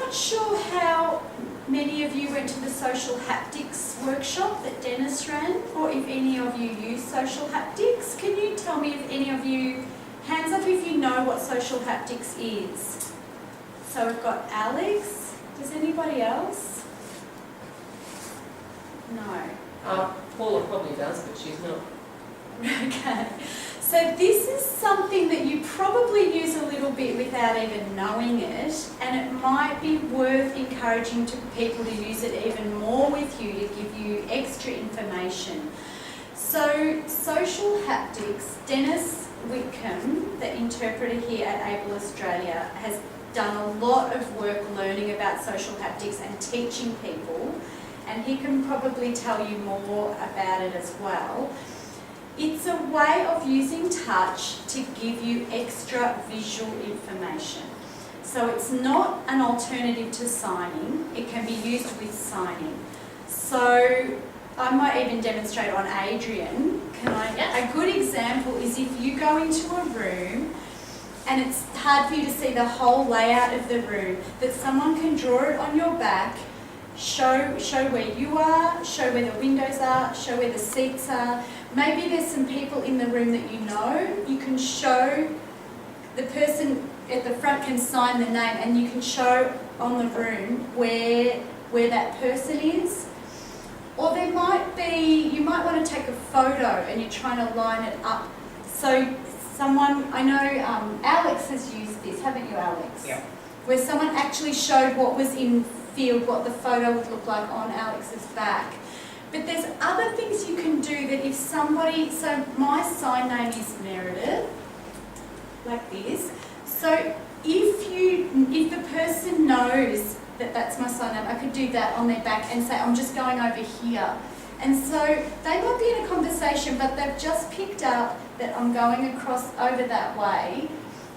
not sure how many of you went to the social haptics workshop that Dennis ran, or if any of you use social haptics. Can you tell me if any of you, hands up if you know what social haptics is? So we've got Alex. Does anybody else? No. Paula probably does, but she's not. Okay. So this is something that you probably use a little bit without even knowing it, and it might be worth encouraging people to use it even more with you to give you extra information. So social haptics, Dennis Whitcomb, the interpreter here at Able Australia, has done a lot of work learning about social haptics and teaching people, and he can probably tell you more about it as well. It's a way of using touch to give you extra visual information. So it's not an alternative to signing, it can be used with signing. So I might even demonstrate on Adrian. Can I? Yes. A good example is if you go into a room and it's hard for you to see the whole layout of the room, that someone can draw it on your back, show where you are, show where the windows are, show where the seats are. Maybe there's some people in the room that you know. You can show, the person at the front can sign the name, and you can show on the room where that person is. Or there might be, you might want to take a photo and you're trying to line it up. So someone, I know Alex has used this, haven't you, Alex? Yeah. Where someone actually showed what was in field, what the photo would look like on Alex's back. But there's other things you can do that if somebody, so my sign name is Meredith, like this. So if the person knows that that's my sign name, I could do that on their back and say, I'm just going over here. And so they might be in a conversation, but they've just picked up that I'm going across over that way.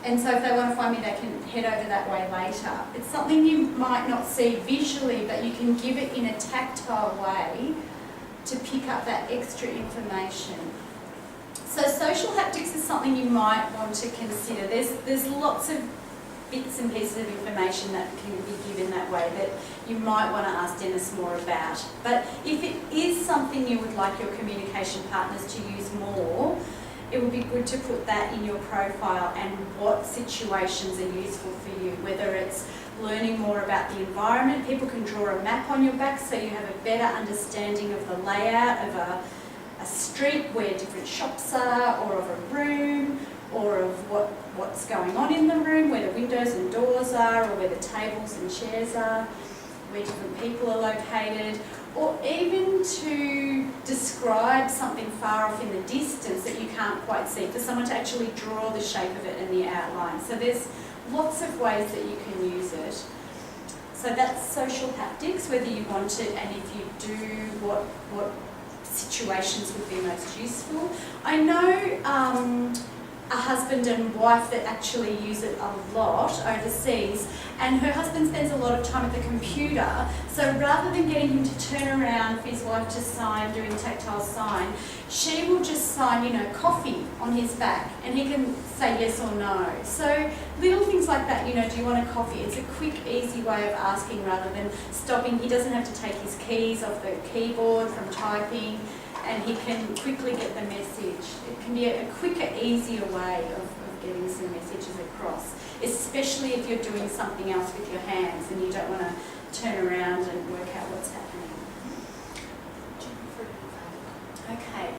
And so if they want to find me, they can head over that way later. It's something you might not see visually, but you can give it in a tactile way to pick up that extra information. So social haptics is something you might want to consider. There's lots of bits and pieces of information that can be given that way that you might want to ask Dennis more about. But if it is something you would like your communication partners to use more, it would be good to put that in your profile and what situations are useful for you, whether it's learning more about the environment. People can draw a map on your back so you have a better understanding of the layout of a street where different shops are, or of a room, or of what's going on in the room, where the windows and doors are, or where the tables and chairs are, where different people are located, or even to describe something far off in the distance that you can't quite see, for someone to actually draw the shape of it and the outline. So there's lots of ways that you can use it. So that's social haptics, whether you want it and if you do, what situations would be most useful. I know a husband and wife that actually use it a lot overseas, and her husband spends a lot of time at the computer, so rather than getting him to turn around for his wife to sign, doing tactile sign, she will just sign, coffee on his back, and he can say yes or no. So little things like that, do you want a coffee? It's a quick, easy way of asking rather than stopping. He doesn't have to take his keys off the keyboard from typing, and he can quickly get the message. It can be a quicker, easier way of getting some messages across, especially if you're doing something else with your hands and you don't want to turn around and work out what's